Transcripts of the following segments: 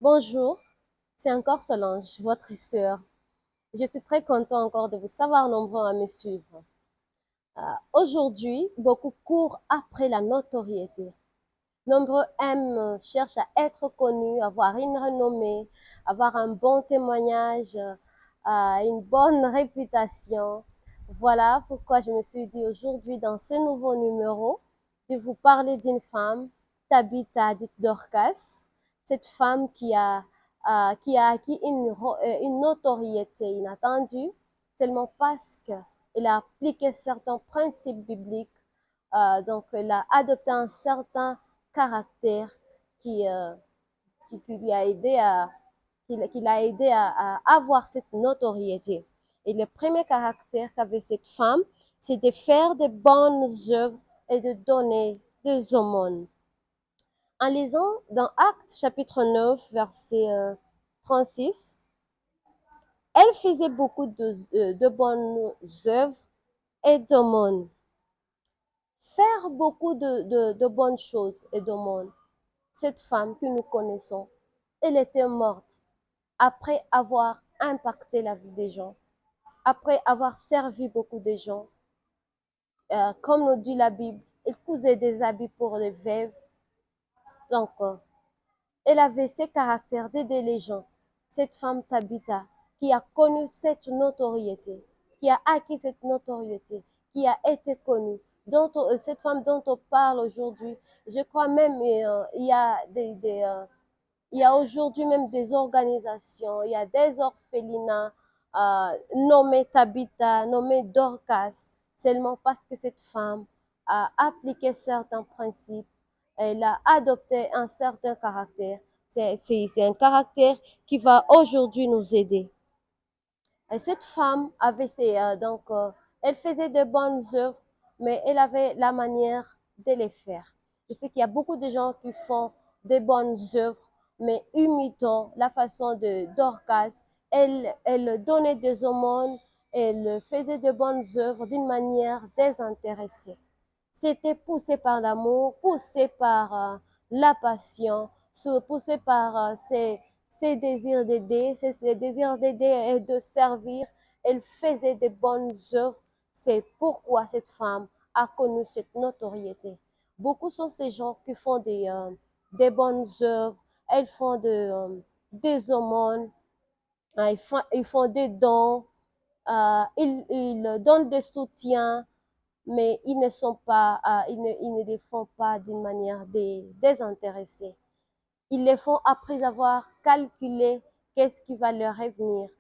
Bonjour, c'est encore Solange, votre sœur. Je suis très content encore de vous savoir nombreux à me suivre. Aujourd'hui, beaucoup courent après la notoriété. Nombreux aiment, cherchent à être connus, avoir une renommée, avoir un bon témoignage, une bonne réputation. Voilà pourquoi je me suis dit aujourd'hui dans ce nouveau numéro de vous parler d'une femme, Tabitha dite Dorcas, cette femme qui a acquis une notoriété inattendue seulement parce qu'elle a appliqué certains principes bibliques. Donc, elle a adopté un certain caractère qui, euh, qui lui a aidé qui l'a aidé à avoir cette notoriété. Et le premier caractère qu'avait cette femme, c'est de faire de bonnes œuvres et de donner des aumônes. En lisant dans Actes chapitre 9, verset 36, elle faisait beaucoup de bonnes œuvres et d'aumônes. Faire beaucoup de bonnes choses et d'aumônes. Cette femme que nous connaissons, elle était morte après avoir impacté la vie des gens, après avoir servi beaucoup de gens. Comme nous dit la Bible, elle cousait des habits pour les veuves. Donc, elle avait ce caractère d'aider les gens. Cette femme Tabitha, qui a connu cette notoriété, qui a acquis cette notoriété, qui a été connue, cette femme dont on parle aujourd'hui, je crois même il y a il y a aujourd'hui même des organisations, il y a des orphelinats nommés Tabitha, nommés Dorcas, seulement parce que cette femme a appliqué certains principes, elle a adopté un certain caractère. C'est un caractère qui va aujourd'hui nous aider. Et cette femme avait elle faisait de bonnes œuvres, mais elle avait la manière de les faire. Je sais qu'il y a beaucoup de gens qui font des bonnes œuvres, mais imitant la façon de Dorcas, elle donnait des aumônes, elle faisait de bonnes œuvres d'une manière désintéressée. C'était poussé par l'amour, poussé par la passion, poussé par ses désirs d'aider, ses désirs d'aider et de servir. Elle faisait de bonnes œuvres. C'est pourquoi cette femme a connu cette notoriété. Beaucoup sont ces gens qui font des bonnes œuvres, elles font des aumônes, ils font des dons, ils donnent des soutiens, mais ils ne sont pas, ils ne les font pas d'une manière désintéressée. Ils les font après avoir calculé qu'est-ce qui va leur revenir,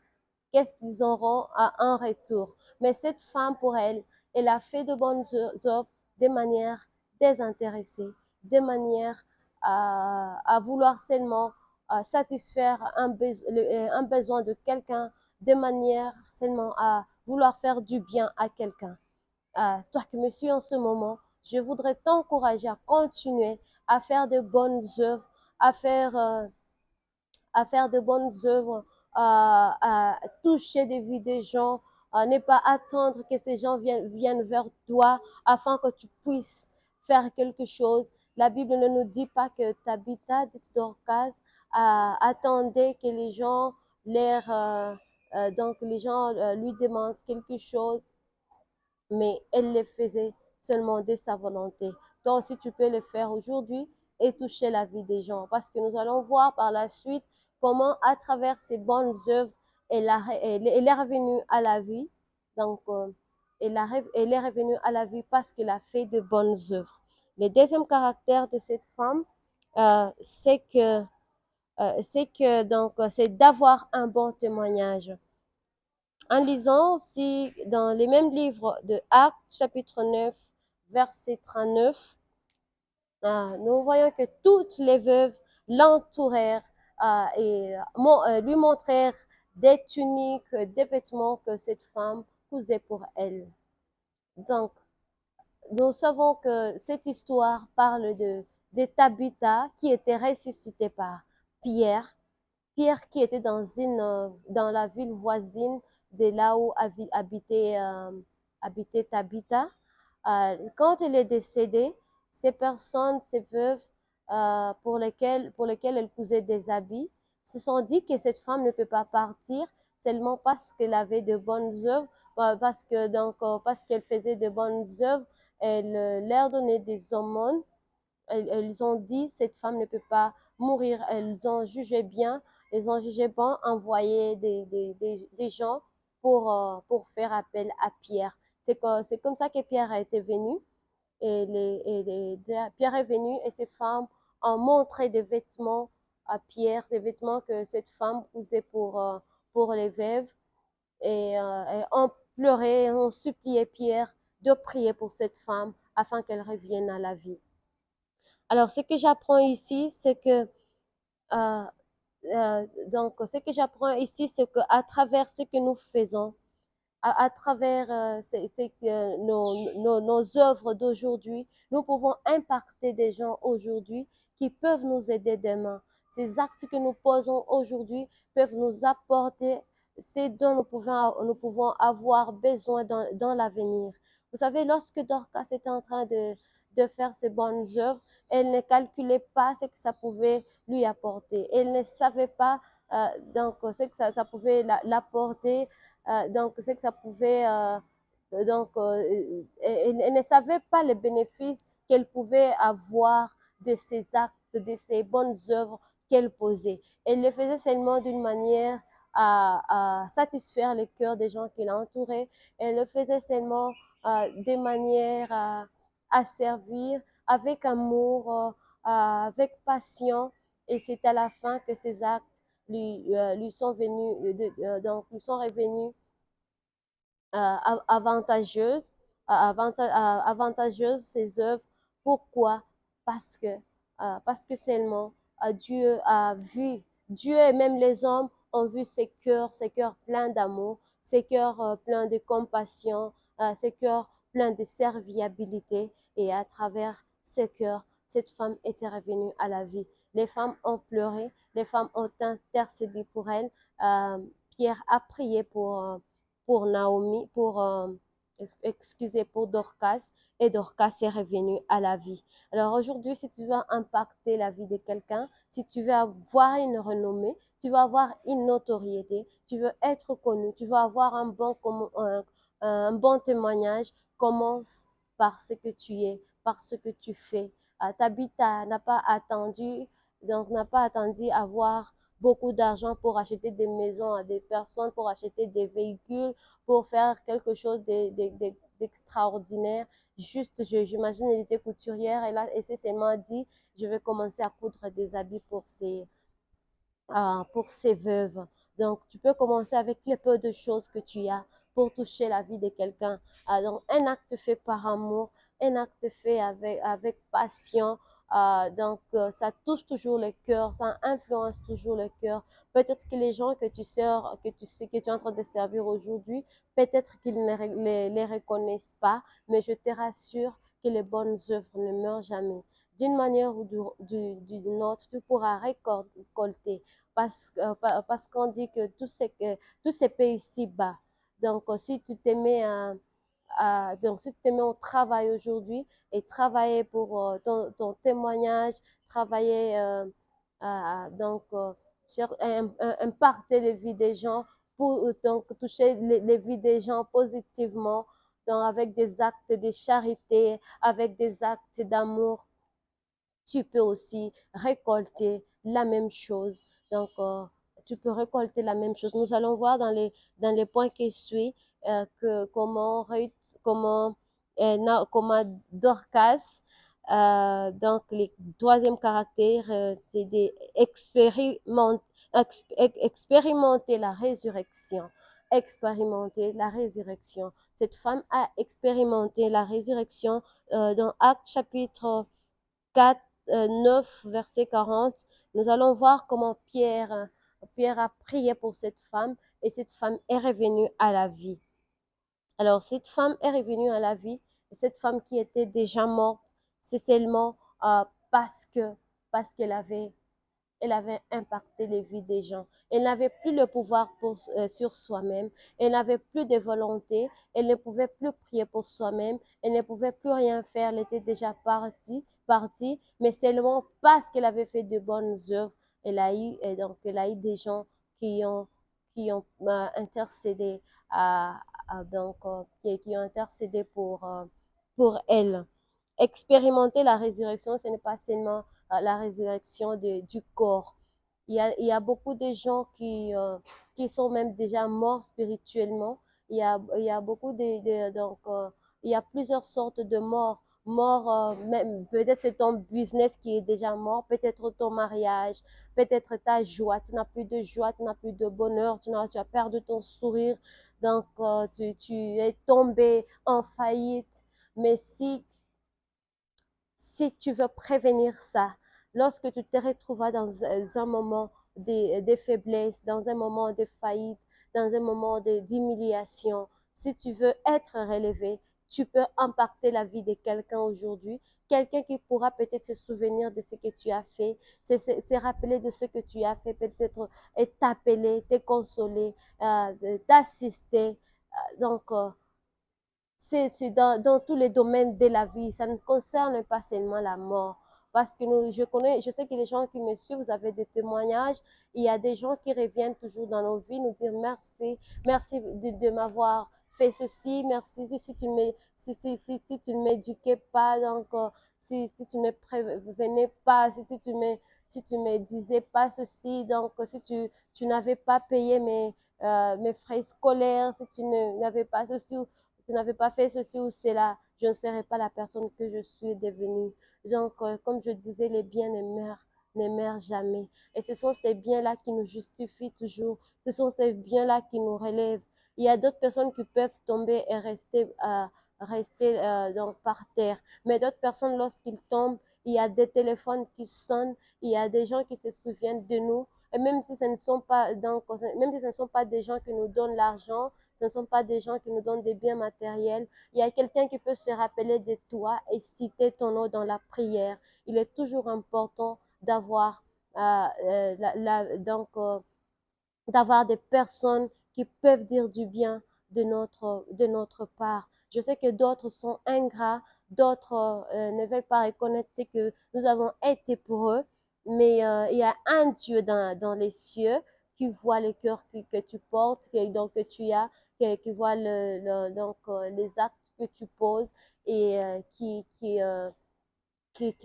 qu'est-ce qu'ils auront en retour. Mais cette femme, pour elle, elle a fait de bonnes œuvres de manière désintéressée, de manière à vouloir seulement satisfaire un besoin de quelqu'un, de manière seulement à vouloir faire du bien à quelqu'un. Toi qui me suis en ce moment, je voudrais t'encourager à continuer à faire de bonnes œuvres, à faire, euh, à faire de bonnes œuvres, à toucher des vies des gens, à ne pas attendre que ces gens viennent vers toi afin que tu puisses faire quelque chose. La Bible ne nous dit pas que Tabitha, dit Dorcas, attendait que les gens les gens lui demandent quelque chose, mais elle le faisait seulement de sa volonté. Toi aussi, tu peux le faire aujourd'hui et toucher la vie des gens, parce que nous allons voir par la suite comment, à travers ces bonnes œuvres, elle est revenue à la vie. Donc, elle est revenue à la vie parce qu'elle a fait de bonnes œuvres. Le deuxième caractère de cette femme, euh, c'est que, c'est d'avoir un bon témoignage. En lisant aussi dans les mêmes livres de Actes, chapitre 9, verset 39, nous voyons que toutes les veuves l'entourèrent lui montrèrent des tuniques, des vêtements que cette femme cousait pour elle. Donc, nous savons que cette histoire parle de Tabitha qui était ressuscitée par Pierre. Pierre qui était dans la ville voisine de là où habitait Tabitha. Quand elle est décédée, ces personnes, ces veuves pour lesquelles elle cousait des habits, se sont dit que cette femme ne peut pas partir seulement parce qu'elle avait de bonnes œuvres, parce qu'elle faisait de bonnes œuvres, elle leur donnait des aumônes. Elles ont dit cette femme ne peut pas mourir. Elles ont jugé bien, elles ont jugé bon envoyer des gens pour faire appel à Pierre. C'est comme ça que Pierre a été venu Pierre est venu et ces femmes ont montré des vêtements à Pierre, des vêtements que cette femme usait pour les veuves et ont pleuré, ont supplié Pierre de prier pour cette femme afin qu'elle revienne à la vie. Alors, ce que j'apprends ici, c'est que ce que j'apprends ici, c'est qu'à travers ce que nous faisons, à travers nos œuvres d'aujourd'hui, nous pouvons impacter des gens aujourd'hui qui peuvent nous aider demain. Ces actes que nous posons aujourd'hui peuvent nous apporter ce dont nous pouvons avoir besoin dans l'avenir. Vous savez, lorsque Dorcas était en train de faire ses bonnes œuvres, elle ne calculait pas ce que ça pouvait lui apporter. Elle ne savait pas ce que ça pouvait l'apporter c'est que ça pouvait, elle ne savait pas les bénéfices qu'elle pouvait avoir de ses actes, de ses bonnes œuvres qu'elle posait. Elle le faisait seulement d'une manière à satisfaire les cœurs des gens qui l'entouraient. Elle le faisait seulement de manière à servir avec amour, avec passion. Et c'est à la fin que ses actes lui sont venus, lui sont revenus avantageuses, avantageuses ces œuvres. Pourquoi? Parce que, parce que seulement Dieu a vu, Dieu et même les hommes ont vu ces cœurs pleins d'amour, ces cœurs pleins de compassion, ces cœurs pleins de serviabilité. Et à travers ces cœurs, cette femme était revenue à la vie. Les femmes ont pleuré, les femmes ont intercédé pour elle. Pierre a prié pour Naomi, pour Dorcas, et Dorcas est revenue à la vie. Alors aujourd'hui, si tu veux impacter la vie de quelqu'un, si tu veux avoir une renommée, tu veux avoir une notoriété, tu veux être connu, tu veux avoir un bon témoignage, commence par ce que tu es, par ce que tu fais. Tabitha n'a pas attendu, n'a pas attendu avoir beaucoup d'argent pour acheter des maisons à des personnes, pour acheter des véhicules, pour faire quelque chose d'extraordinaire. Juste, j'imagine, elle était couturière et là, elle s'est seulement dit, je vais commencer à coudre des habits pour ces veuves. Donc, tu peux commencer avec le peu de choses que tu as pour toucher la vie de quelqu'un. Donc, un acte fait par amour, un acte fait avec passion. Ça touche toujours le cœur, ça influence toujours le cœur. Peut-être que les gens que tu sers, que tu es en train de servir aujourd'hui, peut-être qu'ils ne les reconnaissent pas, mais je te rassure que les bonnes œuvres ne meurent jamais. D'une manière ou d'une autre, tu pourras récolter parce qu'on dit que tout se paye ici-bas. Donc, si tu te mets si tu te mets au travail aujourd'hui et travailler pour ton témoignage, travailler impacter les vies des gens pour donc toucher les vies des gens positivement, donc avec des actes de charité, avec des actes d'amour, tu peux aussi récolter la même chose. Donc, tu peux récolter la même chose. Nous allons voir dans les points qui suivent comment Dorcas, donc le troisième caractère, c'est expérimenter la résurrection. Expérimenter la résurrection. Cette femme a expérimenté la résurrection dans Actes chapitre 4, 9, verset 40, nous allons voir comment Pierre a prié pour cette femme et cette femme est revenue à la vie. Alors, cette femme est revenue à la vie et cette femme qui était déjà morte, c'est seulement parce qu'elle avait impacté les vies des gens. Elle n'avait plus le pouvoir sur soi-même. Elle n'avait plus de volonté. Elle ne pouvait plus prier pour soi-même. Elle ne pouvait plus rien faire. Elle était déjà partie, mais seulement parce qu'elle avait fait de bonnes œuvres. elle a eu des gens qui ont intercédé qui ont intercédé pour elle. Expérimenter la résurrection, ce n'est pas seulement la résurrection du corps. Il y a beaucoup de gens qui sont même déjà morts spirituellement. Il y a beaucoup il y a plusieurs sortes de morts. Mort, même, peut-être c'est ton business qui est déjà mort, peut-être ton mariage, peut-être ta joie, tu n'as plus de joie, tu n'as plus de bonheur, tu as perdu ton sourire, tu es tombé en faillite. Mais si tu veux prévenir ça, lorsque tu te retrouveras dans un moment de faiblesse, dans un moment de faillite, dans un moment d'humiliation, si tu veux être relevé, tu peux impacter la vie de quelqu'un aujourd'hui, quelqu'un qui pourra peut-être se souvenir de ce que tu as fait, se rappeler de ce que tu as fait, peut-être t'appeler, te consoler, t'assister. C'est dans tous les domaines de la vie. Ça ne concerne pas seulement la mort. Parce que je sais que les gens qui me suivent, vous avez des témoignages. Il y a des gens qui reviennent toujours dans nos vies, nous dire merci, merci de m'avoir fait ceci, merci si tu ne si tu ne m'éduquais pas, si tu ne me prévenais pas, si tu me disais pas ceci, si tu n'avais pas payé mes frais scolaires, si tu n'avais pas ceci, tu n'avais pas fait ceci ou cela, je ne serais pas la personne que je suis devenue. Comme je disais, les biens ne meurent jamais. Et ce sont ces biens-là qui nous justifient toujours. Ce sont ces biens-là qui nous relèvent. Il y a d'autres personnes qui peuvent tomber et rester par terre. Mais d'autres personnes, lorsqu'ils tombent, il y a des téléphones qui sonnent, il y a des gens qui se souviennent de nous. Et même si ce ne sont pas, même si ce ne sont pas des gens qui nous donnent l'argent, ce ne sont pas des gens qui nous donnent des biens matériels. Il y a quelqu'un qui peut se rappeler de toi et citer ton nom dans la prière. Il est toujours important d'avoir d'avoir des personnes qui peuvent dire du bien de notre part. Je sais que d'autres sont ingrats, d'autres ne veulent pas reconnaître ce que nous avons été pour eux, mais il y a un Dieu dans les cieux qui voit le cœur que tu portes, que tu as, qui voit les actes que tu poses et qui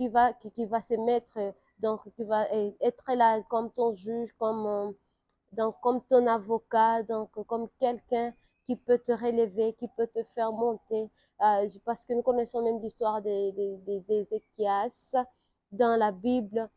va se mettre, qui va être là comme ton juge, comme ton avocat, comme quelqu'un qui peut te relever, qui peut te faire monter. Parce que nous connaissons même l'histoire d'Ézéchias dans la Bible,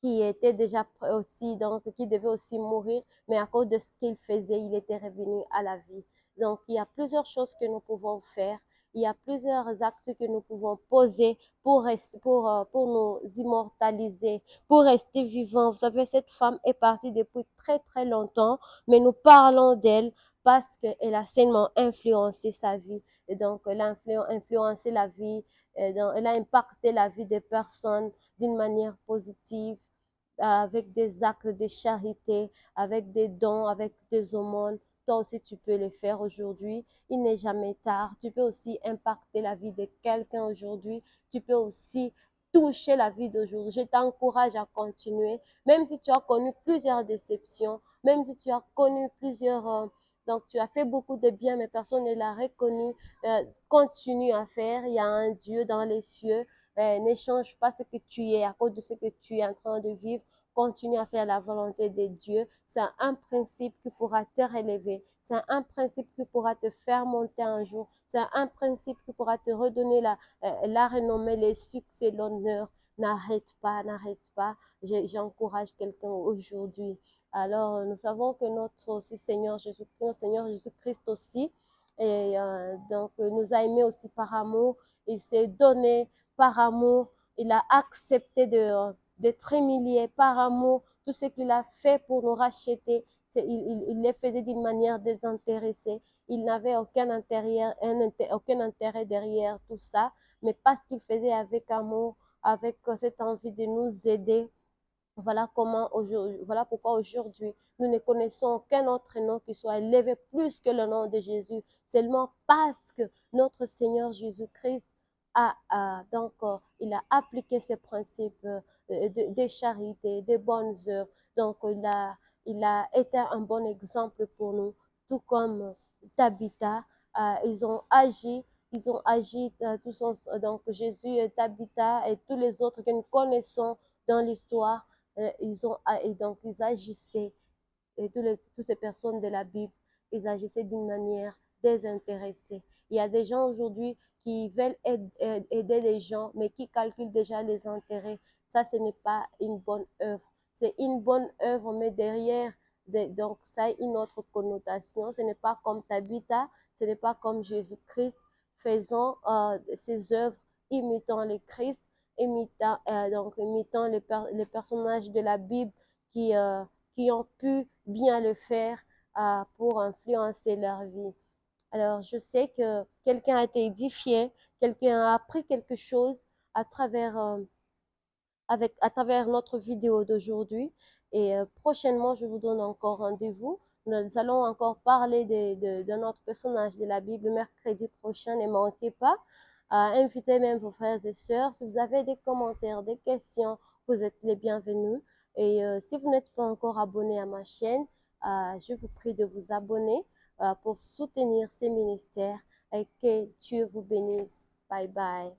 qui était déjà aussi, qui devait aussi mourir, mais à cause de ce qu'il faisait, il était revenu à la vie. Donc, il y a plusieurs choses que nous pouvons faire. Il y a plusieurs actes que nous pouvons poser pour nous immortaliser, pour rester vivants. Vous savez, cette femme est partie depuis très, très longtemps, mais nous parlons d'elle parce qu'elle a seulement influencé sa vie. Et donc, elle a influencé la vie, elle a impacté la vie des personnes d'une manière positive, avec des actes de charité, avec des dons, avec des aumônes. Toi aussi, tu peux le faire aujourd'hui. Il n'est jamais tard. Tu peux aussi impacter la vie de quelqu'un aujourd'hui. Tu peux aussi toucher la vie d'aujourd'hui. Je t'encourage à continuer, même si tu as connu plusieurs déceptions, même si tu as connu donc tu as fait beaucoup de bien, mais personne ne l'a reconnu. Continue à faire. Il y a un Dieu dans les cieux. N'échange pas ce que tu es à cause de ce que tu es en train de vivre. Continue à faire la volonté de Dieu. C'est un principe qui pourra te relever. C'est un principe qui pourra te faire monter un jour. C'est un principe qui pourra te redonner la renommée, les succès, l'honneur. N'arrête pas, n'arrête pas. J'encourage quelqu'un aujourd'hui. Alors, nous savons que notre Seigneur Jésus-Christ aussi, nous a aimés aussi par amour. Il s'est donné par amour. Il a accepté d'être humilié par amour. Tout ce qu'il a fait pour nous racheter, il le faisait d'une manière désintéressée. Il n'avait aucun intérêt derrière tout ça, mais parce qu'il faisait avec amour, avec cette envie de nous aider. Voilà pourquoi aujourd'hui, nous ne connaissons aucun autre nom qui soit élevé plus que le nom de Jésus, seulement parce que notre Seigneur Jésus-Christ il a appliqué ces principes de charité, des bonnes œuvres. Donc, il a été un bon exemple pour nous, tout comme Tabitha. Ils ont agi, donc Jésus et Tabitha et tous les autres que nous connaissons dans l'histoire, et donc ils agissaient, et toutes ces personnes de la Bible, ils agissaient d'une manière désintéressée. Il y a des gens aujourd'hui qui veulent aider les gens, mais qui calculent déjà les intérêts. Ça, ce n'est pas une bonne œuvre. C'est une bonne œuvre, mais derrière, donc ça a une autre connotation. Ce n'est pas comme Tabitha, ce n'est pas comme Jésus-Christ faisant ses œuvres, imitant le Christ, imitant les personnages de la Bible qui, qui ont pu bien le faire pour influencer leur vie. Alors, je sais que quelqu'un a été édifié, quelqu'un a appris quelque chose à travers, à travers notre vidéo d'aujourd'hui. Et prochainement, je vous donne encore rendez-vous. Nous allons encore parler de notre personnage de la Bible mercredi prochain. Ne manquez pas. Invitez même vos frères et sœurs. Si vous avez des commentaires, des questions, vous êtes les bienvenus. Et si vous n'êtes pas encore abonné à ma chaîne, je vous prie de vous abonner pour soutenir ces ministères et que Dieu vous bénisse. Bye bye.